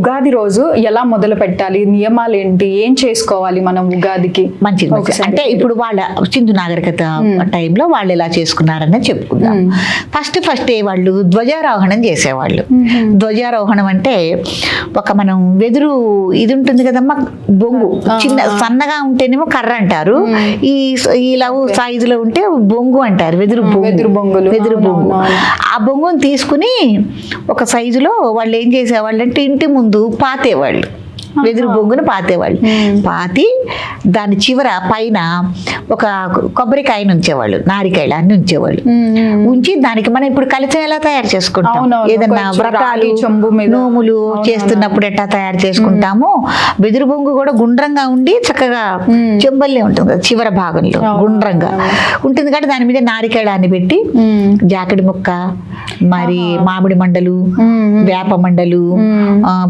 ఉగాది రోజు ఎలా మొదలు పెట్టాలి, నియమాలు ఏంటి, ఏం చేసుకోవాలి మనం ఉగాదికి? మంచిది. అంటే ఇప్పుడు వాళ్ళ సింధు నాగరికత టైంలో వాళ్ళు ఎలా చేసుకున్నారని చెప్పుకుందాం. ఫస్ట్ వాళ్ళు ధ్వజారోహణం చేసేవాళ్ళు. ధ్వజారోహణం అంటే ఒక మనం వెదురు ఇది ఉంటుంది కదమ్మా, బొంగు, చిన్న సన్నగా ఉంటేనేమో కర్ర అంటారు, ఈ లవ్ సైజులో ఉంటే బొంగు అంటారు, వెదురు బొంగు. ఆ బొంగుని తీసుకుని ఒక సైజులో వాళ్ళు ఏం చేసేవాళ్ళు అంటే ఇంటి ముందు పాతేవాళ్ళు, వెదురు బొంగును పాతేవాళ్ళు. పాతి దాని చివర పైన ఒక కొబ్బరికాయను ఉంచేవాళ్ళు, నారికాయలాన్ని ఉంచేవాళ్ళు. ఉంచి దానికి మనం ఇప్పుడు కలిసి ఎలా తయారు చేసుకుంటాం, ఏదన్నా వ్రతాలు నోములు చేస్తున్నప్పుడు ఎట్లా తయారు చేసుకుంటామో, వెదురు బొంగు కూడా గుండ్రంగా ఉండి చక్కగా చెంబల్లే ఉంటుంది కదా, చివర భాగంలో గుండ్రంగా ఉంటుంది కాబట్టి దాని మీద నారికాయలాన్ని పెట్టి జాకెట్ ముక్క, మరి మామిడి మండలు, వేప మండలు,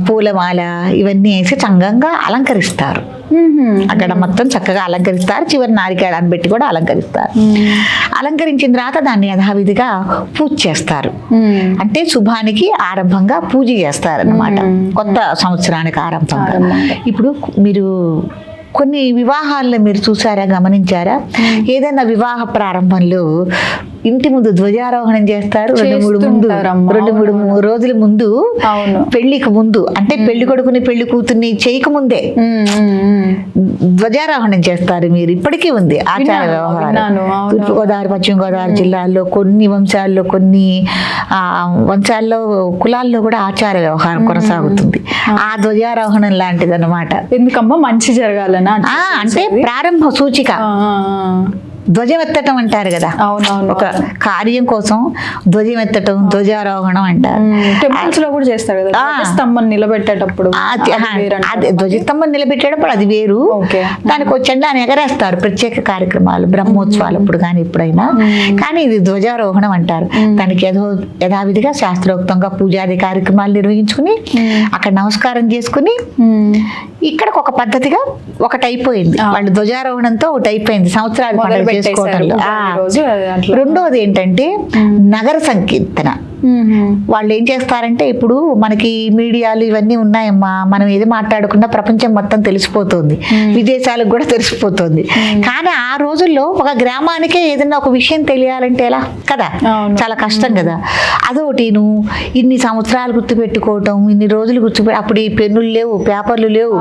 పూలమాల ఇవన్నీ వేసి చక్కగా అలంకరిస్తారు. అక్కడ మొత్తం చక్కగా అలంకరిస్తారు, చివరి నారికేళాన్ని పెట్టి కూడా అలంకరిస్తారు. అలంకరించిన తర్వాత దాన్ని యథావిధిగా పూజ చేస్తారు. అంటే శుభానికి ఆరంభంగా పూజ చేస్తారన్నమాట, కొత్త సంవత్సరానికి ఆరంభంగా. ఇప్పుడు మీరు కొన్ని వివాహాల్లో మీరు చూసారా, గమనించారా? ఏదైనా వివాహ ప్రారంభంలో ఇంటి ముందు ధ్వజారోహణం చేస్తారు. 2-3 రోజుల ముందు, పెళ్లికి ముందు, అంటే పెళ్లి కొడుకుని పెళ్లి కూతుర్ని చేయకముందే ధ్వజారోహణం చేస్తారు. మీరు ఇప్పటికీ ఉంది ఆచార వ్యవహారం. తూర్పుగోదావరి, పశ్చిమ గోదావరి జిల్లాల్లో కొన్ని వంశాల్లో, కొన్ని వంశాల్లో, కులాల్లో కూడా ఆచార వ్యవహారం కొనసాగుతుంది. ఆ ధ్వజారోహణం లాంటిది అన్నమాట. ఎందుకమ్మా? మంచి జరగాలని, అంటే ప్రారంభ సూచిక. ధ్వజం ఎత్తటం అంటారు కదా, ఒక కార్యం కోసం ధ్వజం ఎత్తటం, ధ్వజారోహణం అంటారు. టెంపుల్స్ లో కూడా చేస్తారు కదా, ధ్వజస్తంభం నిలబెట్టేటప్పుడు. ధ్వజస్తంభం నిలబెట్టేటప్పుడు అది వేరు, దానికి వచ్చండి ఎగరేస్తారు ప్రత్యేక కార్యక్రమాలు, బ్రహ్మోత్సవాలు అప్పుడు కానీ ఇప్పుడైనా. కానీ ఇది ధ్వజారోహణం అంటారు. దానికి యథావిధిగా శాస్త్రోక్తంగా పూజాది కార్యక్రమాలు నిర్వహించుకుని అక్కడ నమస్కారం చేసుకుని, ఇక్కడికి ఒక పద్ధతిగా ఒకటి అయిపోయింది. వాళ్ళు ధ్వజారోహణంతో ఒకటి అయిపోయింది సంవత్సరాలు పండుగ చేసుకోవటంలో. రెండోది ఏంటంటే నగర సంకీర్తన. వాళ్ళు ఏం చేస్తారంటే, ఇప్పుడు మనకి మీడియాలు ఇవన్నీ ఉన్నాయమ్మా, మనం ఏది మాట్లాడుకున్నా ప్రపంచం మొత్తం తెలిసిపోతుంది, విదేశాలకు కూడా తెలిసిపోతుంది. కానీ ఆ రోజుల్లో ఒక గ్రామానికే ఏదైనా ఒక విషయం తెలియాలంటే ఎలా కదా, చాలా కష్టం కదా. అదొకటిను ఇన్ని సంవత్సరాలు గుర్తుపెట్టుకోవటం, ఇన్ని రోజులు అప్పుడు ఈ పెన్నులు లేవు, పేపర్లు లేవు,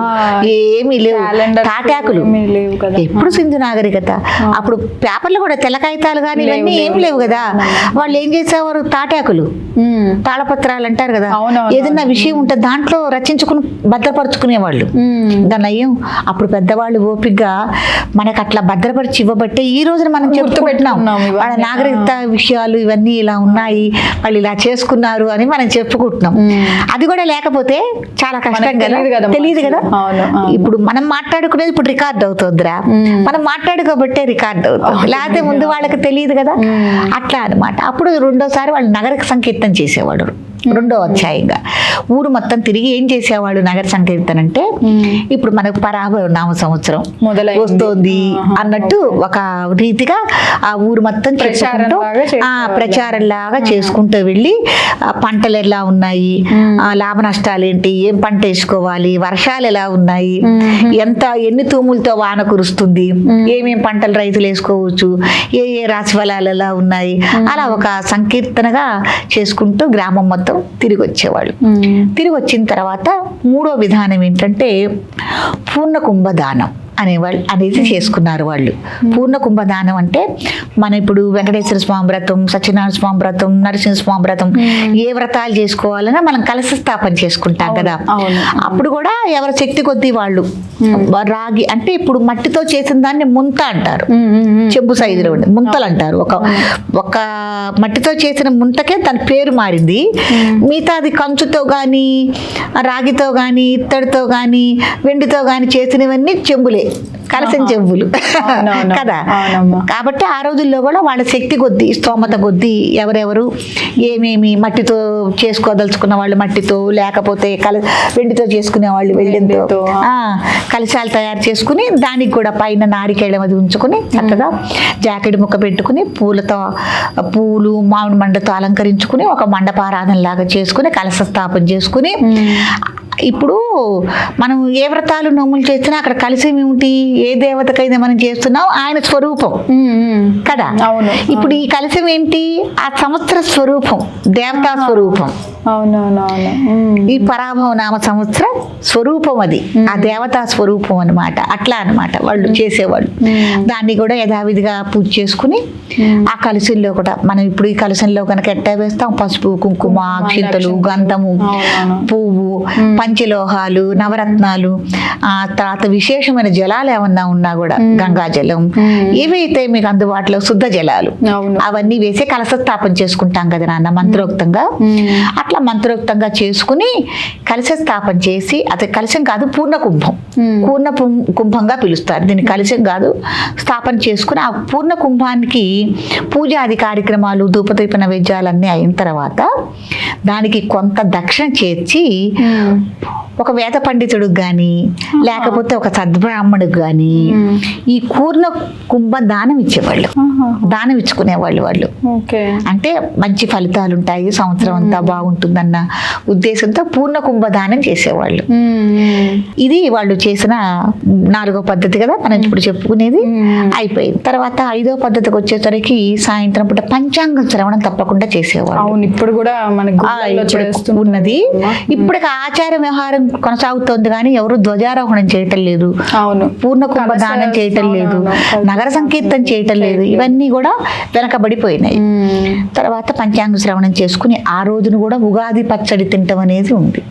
ఏమీ లేవు, తాటాకులు. ఎప్పుడు సింధు నాగరికత, అప్పుడు పేపర్లు కూడా తెల్ల కాగితాలు కానీ ఇవన్నీ ఏం లేవు కదా. వాళ్ళు ఏం చేసేవారు, తాటాకులు, తాళపత్రాలు అంటారు కదా, ఏదైనా విషయం ఉంటే దాంట్లో రచించుకుని భద్రపరుచుకునేవాళ్ళు. దాని అయ్యం అప్పుడు పెద్దవాళ్ళు ఓపికగా మనకు అట్లా భద్రపరిచి ఇవ్వబట్టే ఈ రోజున మనం చెప్పుకుంటున్నాం వాళ్ళ నాగరికత విషయాలు ఇవన్నీ ఇలా ఉన్నాయి, వాళ్ళు ఇలా చేసుకున్నారు అని మనం చెప్పుకుంటున్నాం. అది కూడా లేకపోతే చాలా కష్టం కదా, తెలియదు కదా. ఇప్పుడు మనం మాట్లాడుకునేది ఇప్పుడు రికార్డ్ అవుతుందిరా, మనం మాట్లాడుకోబట్టే రికార్డ్ అవుతుంది, లేకపోతే ముందు వాళ్ళకి తెలియదు కదా. అట్లా అనమాట. అప్పుడు రెండోసారి వాళ్ళు నగర సంకీర్తన చేసేవాడు. రెండో అధ్యాయంగా ఊరు మొత్తం తిరిగి ఏం చేసేవాడు నగర సంకీర్తన అంటే, ఇప్పుడు మనకు పరాభ నామ సంవత్సరం వస్తోంది అన్నట్టు ఒక రీతిగా ఆ ఊరు మొత్తం ప్రచారంలాగా చేసుకుంటూ వెళ్ళి పంటలు ఎలా ఉన్నాయి, లాభ నష్టాలు ఏంటి, ఏం పంట వేసుకోవాలి, వర్షాలు ఎలా ఉన్నాయి, ఎన్ని తూములతో వాన కురుస్తుంది, ఏమేం పంటలు రైతులు వేసుకోవచ్చు, ఏ రాశి ఫలాలు ఎలా ఉన్నాయి, అలా ఒక సంకీర్తనగా చేసుకుంటూ గ్రామం మొత్తం తిరిగి వచ్చేవాళ్ళు. తిరిగి వచ్చిన తర్వాత మూడో విధానం ఏంటంటే పూర్ణ కుంభదానం అనేది చేసుకున్నారు వాళ్ళు. పూర్ణ కుంభదానం అంటే మన ఇప్పుడు వెంకటేశ్వర స్వామి వ్రతం, సత్యనారాయణ స్వామి వ్రతం, నరసింహ స్వామి వ్రతం, ఏ వ్రతాలు చేసుకోవాలన్నా మనం కలశ స్థాపన చేసుకుంటాం కదా. అప్పుడు కూడా ఎవరి శక్తి కొద్దీ వాళ్ళు రాగి అంటే ఇప్పుడు మట్టితో చేసిన దాన్ని ముంత అంటారు, చెంబు సైజులో ఉండే ముంతలు అంటారు. ఒక మట్టితో చేసిన ముంతకే దాని పేరు మారింది. మిగతాది కంచుతో కానీ, రాగితో కానీ, ఇత్తడితో కానీ, వెండితో కానీ చేసినవన్నీ చెంబులే, కలసం చెంబులు కదా. కాబట్టి ఆ రోజుల్లో కూడా వాళ్ళ శక్తి కొద్దీ, స్తోమత కొద్దీ ఎవరెవరు ఏమేమి మట్టితో చేసుకోదలుచుకున్న వాళ్ళు మట్టితో, లేకపోతే వెండితో చేసుకునే వాళ్ళు వెండితో కలశాలు తయారు చేసుకుని దానికి కూడా పైన నారికేళం అది ఉంచుకుని చక్కగా జాకెట్ ముక్క పెట్టుకుని పూలు మామిడి మండతో అలంకరించుకుని ఒక మండపారాధన లాగా చేసుకుని కలశ స్థాపన చేసుకుని ఇప్పుడు మనం ఏ వ్రతాలు నోములు చేస్తున్నా అక్కడ కలిసి ఏమిటి, ఏ దేవతకైనా మనం చేస్తున్నాం ఆయన స్వరూపం కదా. అవును. ఇప్పుడు ఈ కలశం ఏంటి, ఆ సంవత్సర స్వరూపం, దేవతా స్వరూపం. అవునవునవును. ఈ పరాభవ నామ సంవత్సర స్వరూపం అది, ఆ దేవతా స్వరూపం అన్నమాట. అట్లా అన్నమాట వాళ్ళు చేసేవాళ్ళు. దాన్ని కూడా యథావిధిగా పూజ చేసుకుని ఆ కలశంలో కూడా మనం ఇప్పుడు ఈ కలశంలో కనుక ఎట్టా వేస్తాం, పసుపు కుంకుమ అక్షింతలు గంధము పువ్వు పంచలోహాలు నవరత్నాలు, ఆ తర్వాత విశేషమైన జలాలు ఏమన్నా ఉన్నా కూడా గంగాజలం, ఏవైతే మీకు అందుబాటులో శుద్ధ జలాలు అవన్నీ వేసి కలశ స్థాపన చేసుకుంటాం కదా నాన్న మంత్రోక్తంగా. అట్లా మంత్రోక్తంగా చేసుకుని కలశ స్థాపన చేసి, అది కలశం కాదు పూర్ణ కుంభం, పూర్ణ కుంభంగా పిలుస్తారు దీన్ని, కలశం కాదు. స్థాపన చేసుకుని ఆ పూర్ణ కుంభానికి పూజాది కార్యక్రమాలు ధూపదీప నైవేద్యాలన్నీ అయిన తర్వాత దానికి కొంత దక్షిణ చేర్చి ఒక వేద పండితుడికి కానీ లేకపోతే ఒక సద్బ్రాహ్మణుడికి కానీ ఈ పూర్ణ కుంభ దానం ఇచ్చేవాళ్ళు, దానం ఇచ్చుకునేవాళ్ళు వాళ్ళు. అంటే మంచి ఫలితాలు ఉంటాయి, సంవత్సరం అంతా బాగుంటుందన్న ఉద్దేశంతో పూర్ణ కుంభ దానం చేసేవాళ్ళు. ఇది వాళ్ళు చేసిన 4వ పద్ధతి కదా మనం ఇప్పుడు చెప్పుకునేది. అయిపోయింది. తర్వాత 5వ పద్ధతికి వచ్చేసరికి సాయంత్రం పూట పంచాంగం శ్రవణం తప్పకుండా చేసేవాళ్ళు. అవును, ఇప్పుడు కూడా మనకు ఉన్నది. ఇప్పటికి ఆచార వ్యవహారం కొనసాగుతోంది కానీ ఎవరు ధ్వజారోహణం చేయటం లేదు, అవును, పూర్ణ కుంభ దానం చేయటం లేదు, నగర సంకీర్తన చేయటం లేదు. ఇవన్నీ కూడా వెనకబడిపోయినాయి. తర్వాత పంచాంగ శ్రవణం చేసుకుని ఆ రోజును కూడా ఉగాది పచ్చడి తింటం అనేది ఉంది.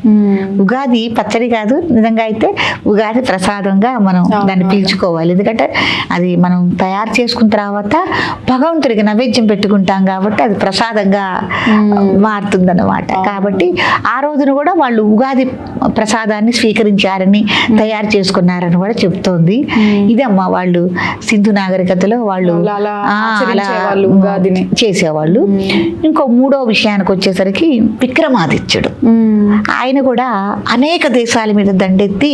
ఉగాది పచ్చడి కాదు, నిజంగా అయితే ఉగాది ప్రసాదంగా మనం దాన్ని పీల్చుకోవాలి. ఎందుకంటే అది మనం తయారు చేసుకున్న తర్వాత భగవంతుడికి నైవేద్యం పెట్టుకుంటాం కాబట్టి అది ప్రసాదంగా మారుతుందన్నమాట. కాబట్టి ఆ రోజున కూడా వాళ్ళు ఉగాది ప్రసాదాన్ని స్వీకరించారని తయారు చేసుకున్నారని కూడా చెప్తోంది. ఇది అమ్మ వాళ్ళు సింధు నాగరికతలో వాళ్ళు చేసేవాళ్ళు. ఇంకో 3వ విషయానికి వచ్చేసరికి విక్రమాదిత్యుడు, ఆయన కూడా అనేక దేశాల మీద దండెత్తి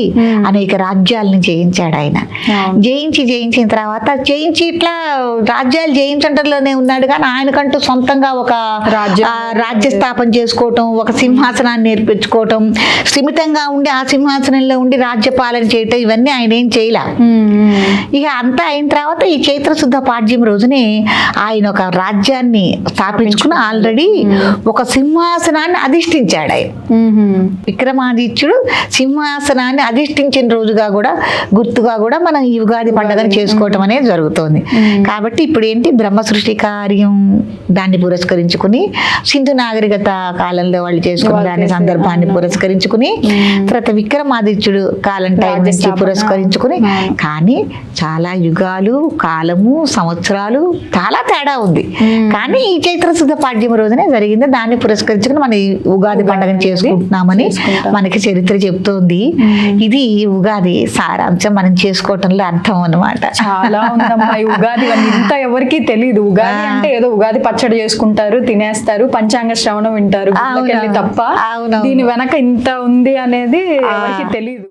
అనేక రాజ్యాలను జయించాడు. ఆయన జయించిన తర్వాత ఇట్లా రాజ్యాలు జయించడంలోనే ఉన్నాడు కానీ ఆయనకంటూ సొంతంగా ఒక రాజ్య స్థాపన చేసుకోవటం, ఒక సింహాసనాన్ని నేర్పించుకోవటం, స్థిమితంగా ఉండి ఆ సింహాసనంలో ఉండి రాజ్యపాలన చేయటం, ఇవన్నీ ఆయన ఏం చేయలే. ఇక అంతా అయిన తర్వాత ఈ చైత్ర శుద్ధ పాడ్యం రోజునే ఆయన ఒక రాజ్యాన్ని స్థాపించుకుని ఆల్రెడీ ఒక సింహాసనాన్ని అధిష్ఠించాడు. ఆయన విక్రమాదిత్యుడు సింహాసనాన్ని అధిష్ఠించిన రోజుగా కూడా గుర్తుగా కూడా మనం ఈ ఉగాది పండుగను చేసుకోవటం అనేది జరుగుతోంది. కాబట్టి ఇప్పుడు ఏంటి బ్రహ్మ సృష్టి కార్యం దాన్ని పురస్కరించుకుని సింధు నాగరికత కాలంలో వాళ్ళు చేసుకున్న దాని సందర్భాన్ని పురస్కరించుకుని తర్వాత విక్రమాదిత్యుడు కాలం టైం నుంచి పురస్కరించుకుని, కానీ చాలా యుగాలు కాలము సంవత్సరాలు చాలా తేడా ఉంది. కానీ ఈ చైత్ర శుద్ధ పాడ్యం రోజునే జరిగింది. దాన్ని పురస్కరించుకుని మన ఉగాది పండుగను చేసుకుంటున్నామని మనకి చరిత్ర చెప్తోంది. ఇది ఉగాది సారాంశం మనం చేసుకోవటంలో అర్థం అన్నమాట. చాలా ఉందమ్మా ఈ ఉగాది. ఇంత ఎవరికి తెలియదు. ఉగాది అంటే ఏదో ఉగాది పచ్చడి చేసుకుంటారు, తినేస్తారు, పంచాంగ శ్రవణం వింటారు తప్ప దీని వెనక ఇంత ఉంది అనేది ఎవరికి తెలియదు.